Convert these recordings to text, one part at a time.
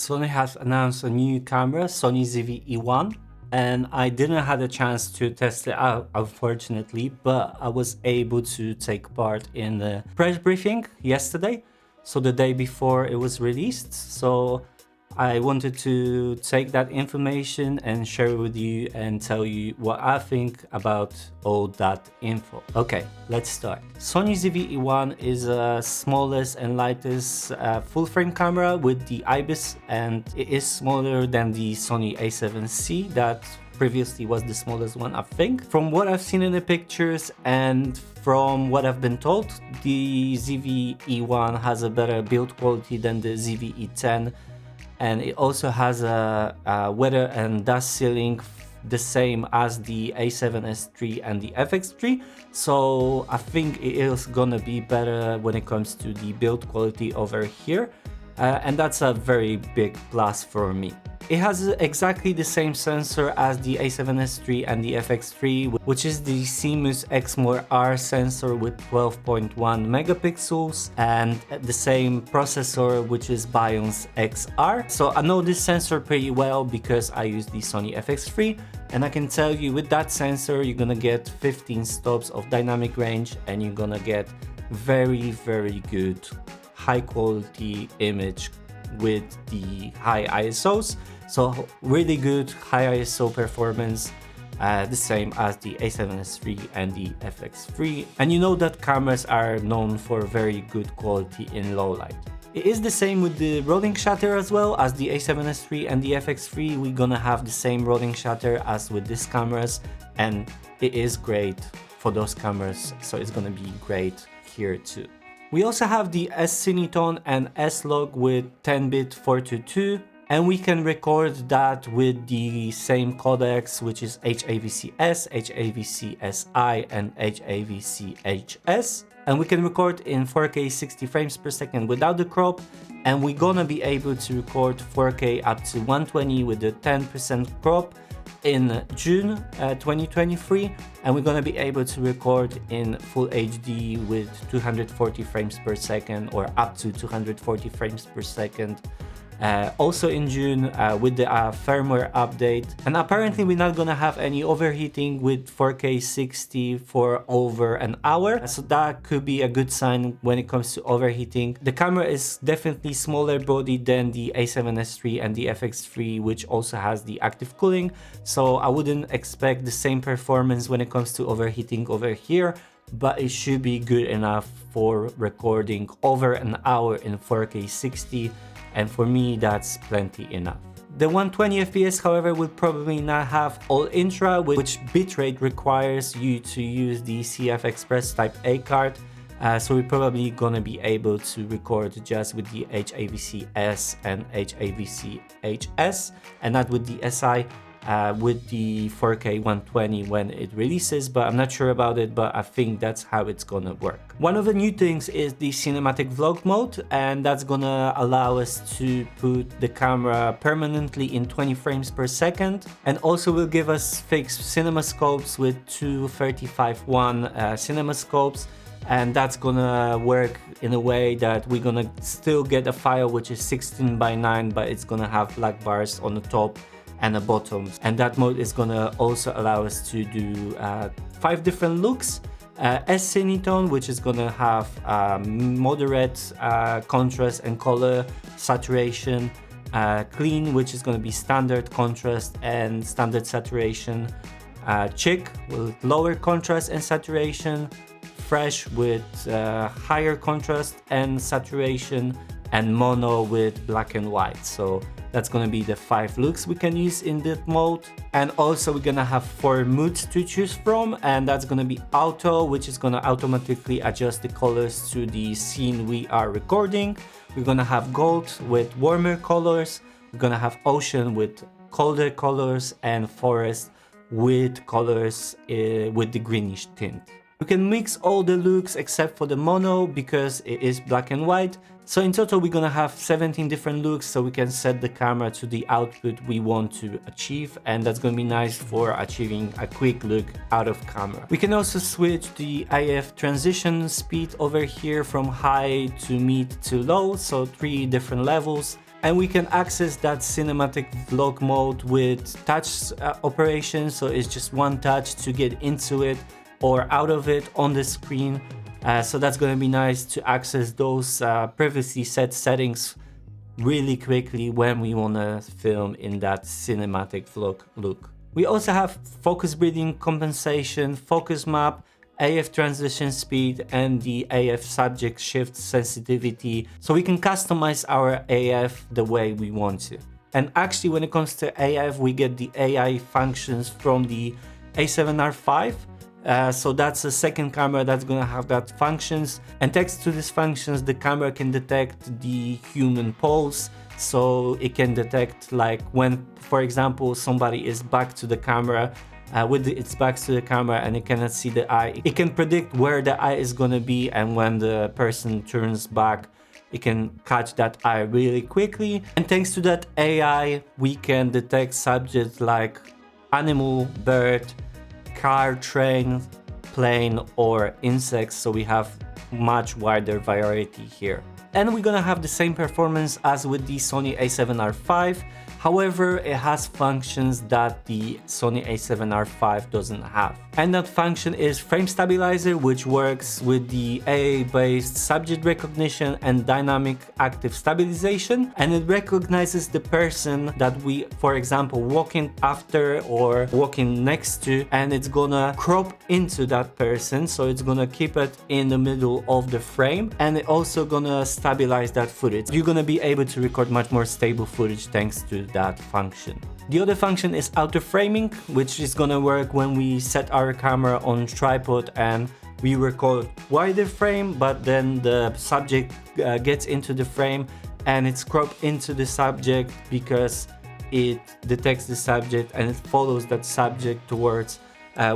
Sony has announced a new camera, Sony ZV-E1, and I didn't have a chance to test it out, unfortunately, but I was able to take part in the press briefing yesterday, so the day before it was released. So I wanted to take that information and share it with you and tell you what I think about all that info. Okay, let's start. Sony ZV-E1 is the smallest and lightest full-frame camera with the IBIS, and it is smaller than the Sony A7C that previously was the smallest one, I think. From what I've seen in the pictures and from what I've been told, the ZV-E1 has a better build quality than the ZV-E10, and it also has a weather and dust sealing the same as the A7S III and the FX3, so I think it is gonna be better when it comes to the build quality over here, and that's a very big plus for me. It has exactly the same sensor as the A7S III and the FX3, which is the CMOS Exmor-R sensor with 12.1 megapixels, and the same processor, which is Bionz XR. So I know this sensor pretty well because I use the Sony FX3, and I can tell you with that sensor you're gonna get 15 stops of dynamic range, and you're gonna get very good high quality image with the high ISOs. So really good high ISO performance, the same as the A7S III and the FX3. And you know that cameras are known for very good quality in low light. It is the same with the rolling shutter as well as the A7S III and the FX3. We're gonna have the same rolling shutter as with these cameras, and it is great for those cameras, so it's gonna be great here too. We also have the S-Cineton and S-Log with 10-bit 422, and we can record that with the same codecs, which is HAVC-S, HAVC-SI, and HAVC-HS. And we can record in 4K 60 frames per second without the crop, and we're gonna be able to record 4K up to 120 with the 10% crop in June 2023, and we're gonna be able to record in full HD with 240 frames per second or up to 240 frames per second also in June with the firmware update. And apparently we're not gonna have any overheating with 4K 60 for over an hour, so that could be a good sign when it comes to overheating. The camera is definitely smaller body than the A7S III and the FX3, which also has the active cooling, so I wouldn't expect the same performance when it comes to overheating over here, but it should be good enough for recording over an hour in 4K 60, and for me that's plenty enough. The 120 FPS, however, will probably not have all intra, which bitrate requires you to use the CF Express Type A card, so we're probably gonna be able to record just with the HAVC-S and HAVC-HS, and not with the SI, with the 4K 120 when it releases, but I'm not sure about it, but I think that's how it's gonna work. One of the new things is the cinematic vlog mode, and that's gonna allow us to put the camera permanently in 20 frames per second, and also will give us fixed cinema scopes with two 35:1 cinema scopes, and that's gonna work in a way that we're gonna still get a file which is 16:9, but it's gonna have black bars on the top and the bottom, and that mode is gonna also allow us to do 5 different looks. S-Cineton, which is gonna have moderate contrast and color saturation, clean, which is gonna be standard contrast and standard saturation, chic with lower contrast and saturation, fresh with higher contrast and saturation, and mono with black and white. So that's gonna be the 5 looks we can use in that mode. And also we're gonna have 4 moods to choose from, and that's gonna be auto, which is gonna automatically adjust the colors to the scene we are recording. We're gonna have gold with warmer colors, we're gonna have ocean with colder colors, and forest with colors with the greenish tint. We can mix all the looks except for the mono because it is black and white. So in total we're gonna have 17 different looks, so we can set the camera to the output we want to achieve, and that's gonna be nice for achieving a quick look out of camera. We can also switch the AF transition speed over here from high to mid to low, so 3 different levels. And we can access that cinematic vlog mode with touch operation, so it's just one touch to get into it or out of it on the screen. So that's going to be nice to access those previously set settings really quickly when we want to film in that cinematic vlog look. We also have focus breathing compensation, focus map, AF transition speed, and the AF subject shift sensitivity, so we can customize our AF the way we want to. And actually, when it comes to AF, we get the AI functions from the A7R5. So that's the second camera that's gonna have that functions. And thanks to these functions, the camera can detect the human pulse. So it can detect like when, for example, somebody is back to the camera, with its back to the camera and it cannot see the eye. It can predict where the eye is gonna be, and when the person turns back, it can catch that eye really quickly. And thanks to that AI, we can detect subjects like animal, bird, car, train, plane, or insects, so we have much wider variety here. And we're gonna have the same performance as with the Sony A7R5. However, it has functions that the Sony A7R5 doesn't have. And that function is frame stabilizer, which works with the AI-based subject recognition and dynamic active stabilization. And it recognizes the person that we, for example, walking after or walking next to, and it's gonna crop into that person. So it's gonna keep it in the middle of the frame, and it also gonna stabilize that footage. You're gonna be able to record much more stable footage thanks to that function. The other function is auto framing, which is gonna work when we set our camera on tripod and we record wider frame, but then the subject gets into the frame and it's cropped into the subject because it detects the subject and it follows that subject towards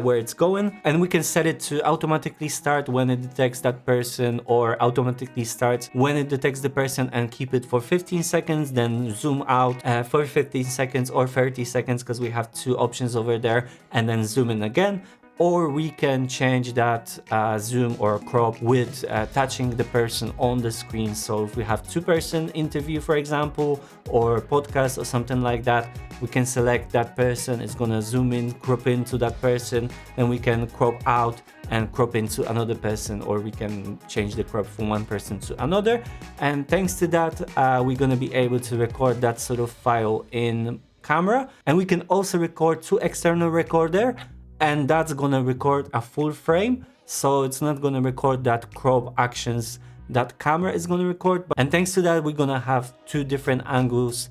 where it's going. And we can set it to automatically start when it detects that person, or automatically starts when it detects the person and keep it for 15 seconds, then zoom out for 15 seconds or 30 seconds, because we have two options over there, and then zoom in again. Or we can change that zoom or crop with touching the person on the screen. So if we have two-person interview, for example, or podcast or something like that, we can select that person. It's gonna zoom in, crop into that person, then we can crop out and crop into another person, or we can change the crop from one person to another. And thanks to that, we're gonna be able to record that sort of file in camera. And we can also record to external recorder, and that's gonna record a full frame, so it's not gonna record that crop actions that camera is gonna record. And thanks to that, we're gonna have two different angles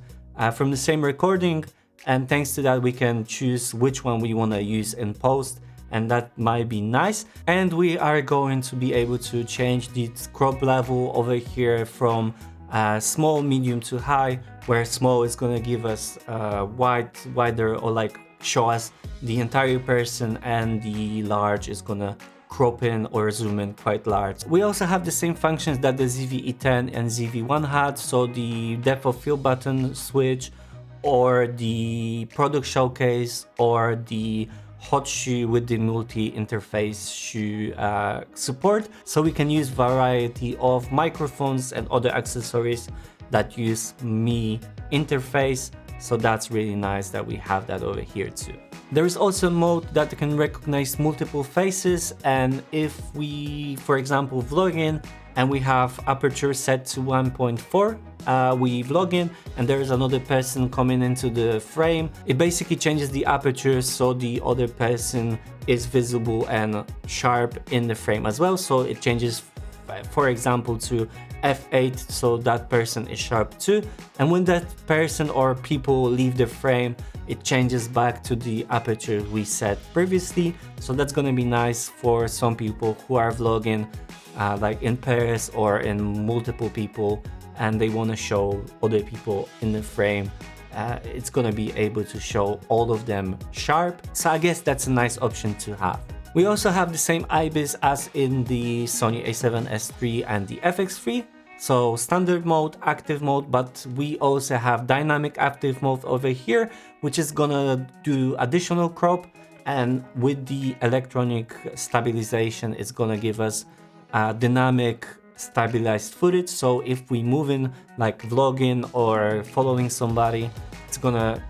from the same recording, and thanks to that, we can choose which one we want to use in post, and that might be nice. And we are going to be able to change the crop level over here from small, medium to high, where small is gonna give us wider, or like show us the entire person, and the large is gonna crop in or zoom in quite large. We also have the same functions that the ZV-E10 and ZV-1 had, so the depth of field button switch, or the product showcase, or the hot shoe with the multi-interface shoe support. So we can use variety of microphones and other accessories that use Mi interface. So that's really nice that we have that over here too. There is also a mode that can recognize multiple faces, and if we, for example, vlog in and we have aperture set to 1.4, we vlog in and there is another person coming into the frame, it basically changes the aperture so the other person is visible and sharp in the frame as well. So it changes, for example, to f8, so that person is sharp too. And when that person or people leave the frame, it changes back to the aperture we set previously. So that's gonna be nice for some people who are vlogging like in pairs or in multiple people, and they want to show other people in the frame. It's gonna be able to show all of them sharp. So I guess that's a nice option to have. We also have the same IBIS as in the Sony a7S III and the FX3. So standard mode, active mode, but we also have dynamic active mode over here, which is gonna do additional crop, and with the electronic stabilization, it's gonna give us dynamic stabilized footage. So if we move in like vlogging or following somebody, it's gonna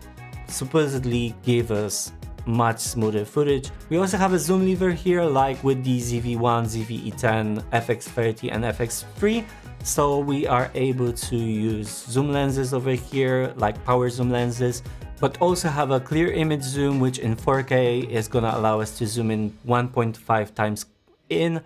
supposedly give us much smoother footage. We also have a zoom lever here, like with the ZV-E1, ZV-E10, FX30 and FX3. So we are able to use zoom lenses over here, like power zoom lenses, but also have a clear image zoom, which in 4K is gonna allow us to zoom in 1.5 times in,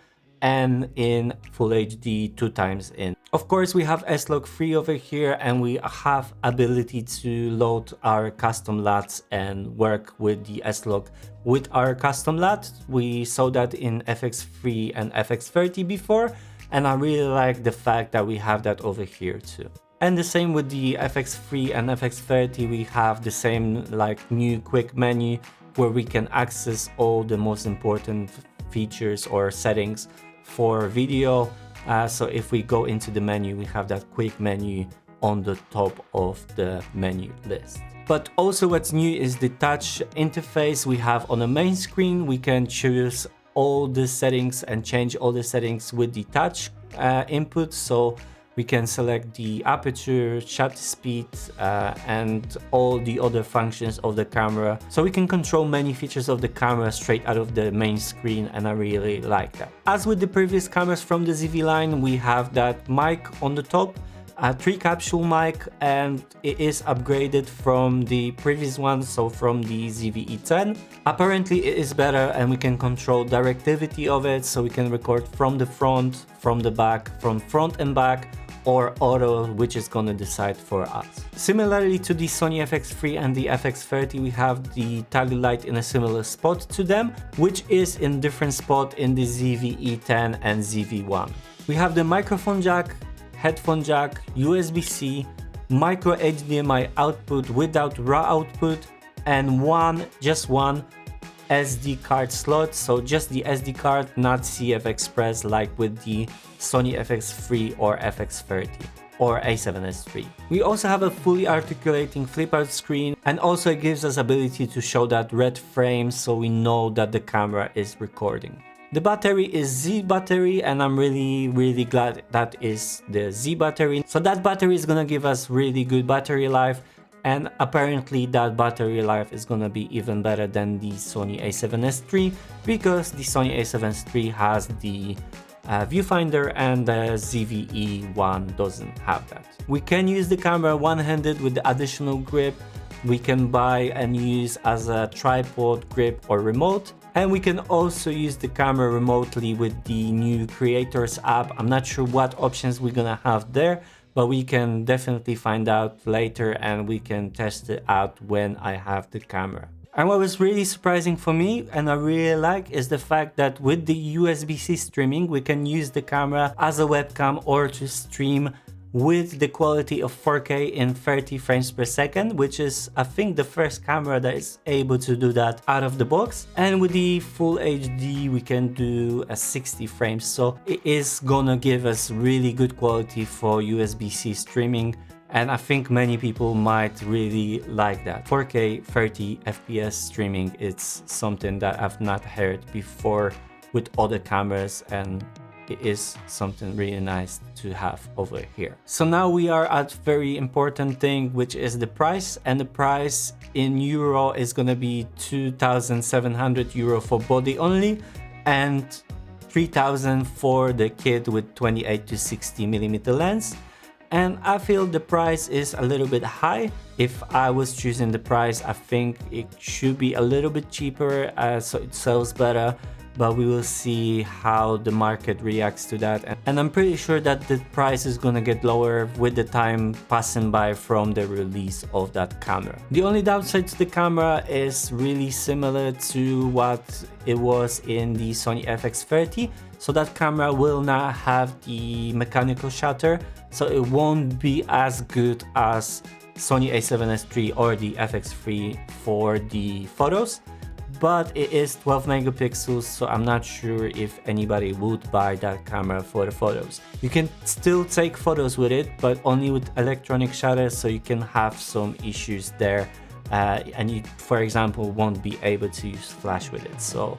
and in full HD 2 times in. Of course, we have S-Log 3 over here, and we have ability to load our custom LUTs and work with the S-Log with our custom LUT. We saw that in FX3 and FX30 before, and I really like the fact that we have that over here too. And the same with the FX3 and FX30, we have the same like new quick menu where we can access all the most important features or settings for video. So if we go into the menu, we have that quick menu on the top of the menu list. But also what's new is the touch interface we have on the main screen. We can choose all the settings and change all the settings with the touch input. So we can select the aperture, shutter speed, and all the other functions of the camera. So we can control many features of the camera straight out of the main screen, and I really like that. As with the previous cameras from the ZV line, we have that mic on the top, a 3-capsule mic, and it is upgraded from the previous one, so from the ZV-E10. Apparently it is better, and we can control directivity of it, so we can record from the front, from the back, from front and back, or auto, which is gonna decide for us. Similarly to the Sony FX3 and the FX30, we have the tally light in a similar spot to them, which is in different spot in the ZV-E10 and ZV-1. We have the microphone jack, headphone jack, USB-C, micro HDMI output without raw output, and just one SD card slot, so just the SD card, not CF Express like with the Sony FX3 or FX30 or A7S III. We also have a fully articulating flip out screen, and also it gives us ability to show that red frame so we know that the camera is recording. The battery is Z battery, and I'm really glad that is the Z battery. So that battery is gonna give us really good battery life, and apparently that battery life is gonna be even better than the Sony A7S III, because the Sony A7S III has the viewfinder and the ZV-E1 doesn't have that. We can use the camera one-handed with the additional grip. We can buy and use as a tripod, grip or remote. And we can also use the camera remotely with the new Creators app. I'm not sure what options we're gonna have there, but we can definitely find out later, and we can test it out when I have the camera. And what was really surprising for me, and I really like, is the fact that with the USB-C streaming, we can use the camera as a webcam or to stream with the quality of 4K in 30 frames per second, which is, I think, the first camera that is able to do that out of the box. And with the full HD, we can do a 60 frames. So it is gonna give us really good quality for USB-C streaming. And I think many people might really like that. 4K 30 FPS streaming, it's something that I've not heard before with other cameras, and it is something really nice to have over here. So now we are at very important thing, which is the price. And the price in euro is gonna be 2,700 euro for body only, and 3,000 for the kit with 28 to 60 millimeter lens. And I feel the price is a little bit high. If I was choosing the price, I think it should be a little bit cheaper, so it sells better. But we will see how the market reacts to that. And I'm pretty sure that the price is gonna get lower with the time passing by from the release of that camera. The only downside to the camera is really similar to what it was in the Sony FX30. So that camera will not have the mechanical shutter, so it won't be as good as Sony A7S III or the FX3 for the photos. But it is 12 megapixels, so I'm not sure if anybody would buy that camera for the photos. You can still take photos with it, but only with electronic shutter, so you can have some issues there. And you, for example, won't be able to use flash with it. So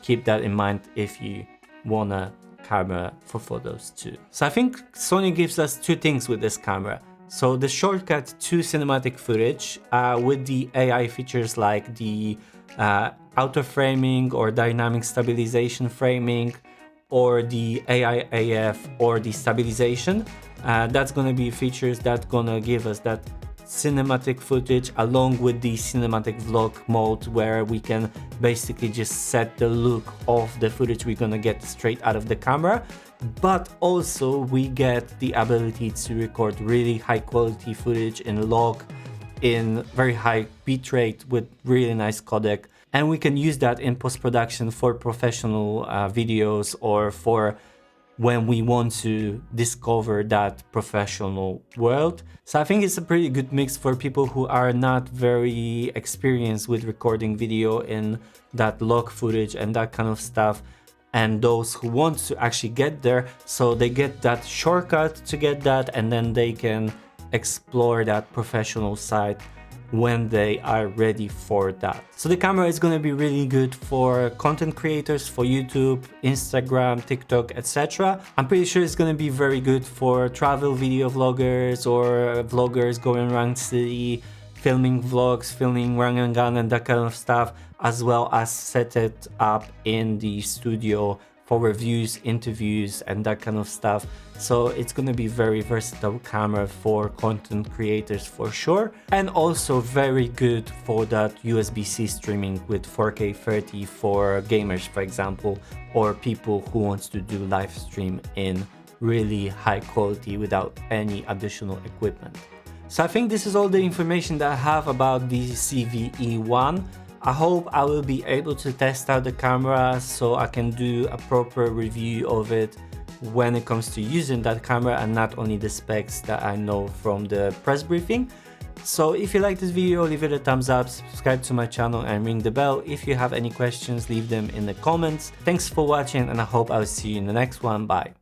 keep that in mind if you wanna camera for photos too. So I think Sony gives us two things with this camera. So the shortcut to cinematic footage with the AI features like the auto framing or dynamic stabilization framing, or the AI AF or the stabilization. That's gonna be features that gonna give us that cinematic footage along with the cinematic vlog mode, where we can basically just set the look of the footage we're gonna get straight out of the camera. But also we get the ability to record really high quality footage in log in very high bitrate with really nice codec, and we can use that in post-production for professional videos, or for when we want to discover that professional world. So I think it's a pretty good mix for people who are not very experienced with recording video in that log footage and that kind of stuff, and those who want to actually get there, so they get that shortcut to get that, and then they can explore that professional side when they are ready for that. So the camera is going to be really good for content creators, for YouTube, Instagram, TikTok, etc. I'm pretty sure it's going to be very good for travel video vloggers or vloggers going around city, filming vlogs, filming run and gun and that kind of stuff, as well as set it up in the studio for reviews, interviews and that kind of stuff. So it's going to be very versatile camera for content creators for sure, and also very good for that USB-C streaming with 4K 30 for gamers, for example, or people who wants to do live stream in really high quality without any additional equipment. So I think this is all the information that I have about the ZV-E1. I hope I will be able to test out the camera so I can do a proper review of it when it comes to using that camera, and not only the specs that I know from the press briefing. So if you like this video, leave it a thumbs up, subscribe to my channel and ring the bell. If you have any questions, leave them in the comments. Thanks for watching, and I hope I'll see you in the next one. Bye.